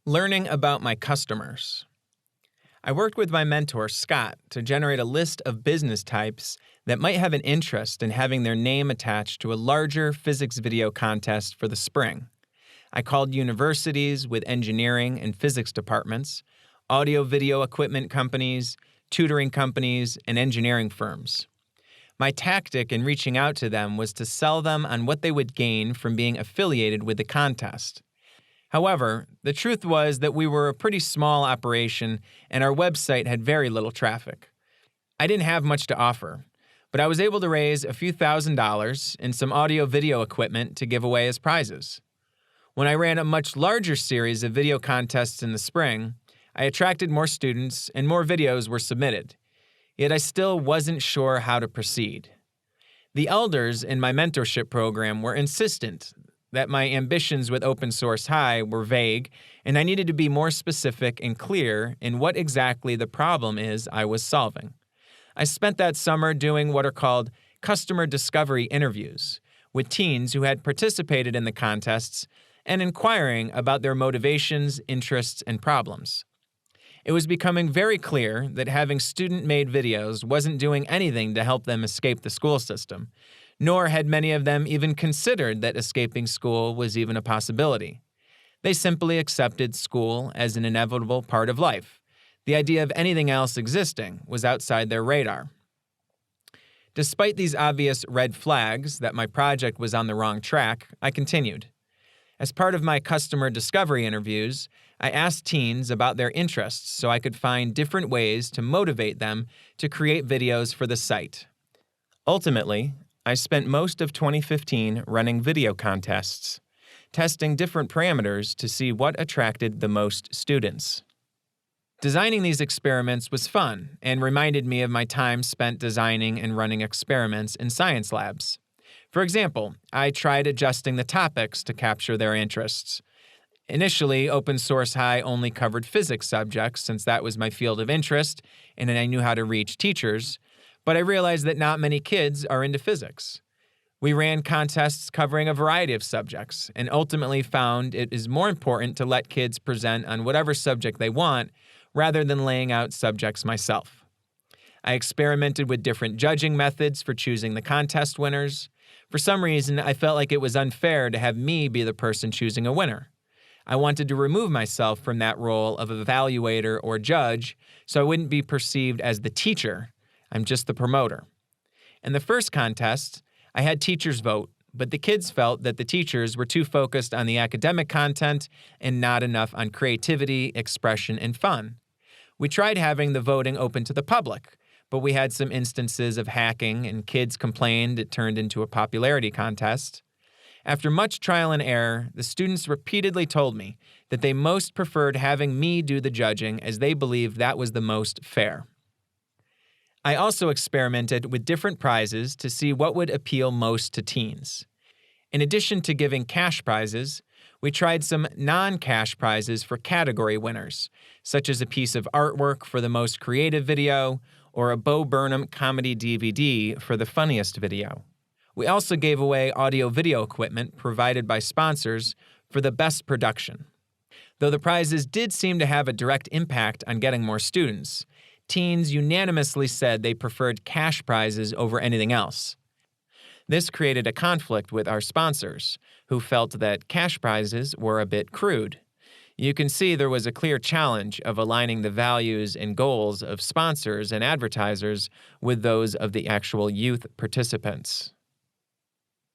Learning about my customers. I worked with my mentor, Scott, to generate a list of business types that might have an interest in having their name attached to a larger physics video contest for the spring. I called universities with engineering and physics departments, audio-video equipment companies, tutoring companies, and engineering firms. My tactic in reaching out to them was to sell them on what they would gain from being affiliated with the contest. However, the truth was that we were a pretty small operation and our website had very little traffic. I didn't have much to offer, but I was able to raise a few $1,000s and some audio-video equipment to give away as prizes. When I ran a much larger series of video contests in the spring, I attracted more students and more videos were submitted. Yet I still wasn't sure how to proceed. The elders in my mentorship program were insistent that my ambitions with Open Source High were vague, and I needed to be more specific and clear in what exactly the problem is I was solving. I spent that summer doing what are called customer discovery interviews with teens who had participated in the contests and inquiring about their motivations, interests, and problems. It was becoming very clear that having student-made videos wasn't doing anything to help them escape the school system, nor had many of them even considered that escaping school was even a possibility. They simply accepted school as an inevitable part of life. The idea of anything else existing was outside their radar. Despite these obvious red flags that my project was on the wrong track, I continued. As part of my customer discovery interviews, I asked teens about their interests so I could find different ways to motivate them to create videos for the site. Ultimately, I spent most of 2015 running video contests, testing different parameters to see what attracted the most students. Designing these experiments was fun and reminded me of my time spent designing and running experiments in science labs. For example, I tried adjusting the topics to capture their interests. Initially, Open Source High only covered physics subjects since that was my field of interest and I knew how to reach teachers, but I realized that not many kids are into physics. We ran contests covering a variety of subjects and ultimately found it is more important to let kids present on whatever subject they want rather than laying out subjects myself. I experimented with different judging methods for choosing the contest winners. For some reason, I felt like it was unfair to have me be the person choosing a winner. I wanted to remove myself from that role of evaluator or judge so I wouldn't be perceived as the teacher. I'm just the promoter. In the first contest, I had teachers vote, but the kids felt that the teachers were too focused on the academic content and not enough on creativity, expression, and fun. We tried having the voting open to the public, but we had some instances of hacking and kids complained it turned into a popularity contest. After much trial and error, the students repeatedly told me that they most preferred having me do the judging as they believed that was the most fair. I also experimented with different prizes to see what would appeal most to teens. In addition to giving cash prizes, we tried some non-cash prizes for category winners, such as a piece of artwork for the most creative video or a Bo Burnham comedy DVD for the funniest video. We also gave away audio-video equipment provided by sponsors for the best production. Though the prizes did seem to have a direct impact on getting more students, teens unanimously said they preferred cash prizes over anything else. This created a conflict with our sponsors, who felt that cash prizes were a bit crude. You can see there was a clear challenge of aligning the values and goals of sponsors and advertisers with those of the actual youth participants.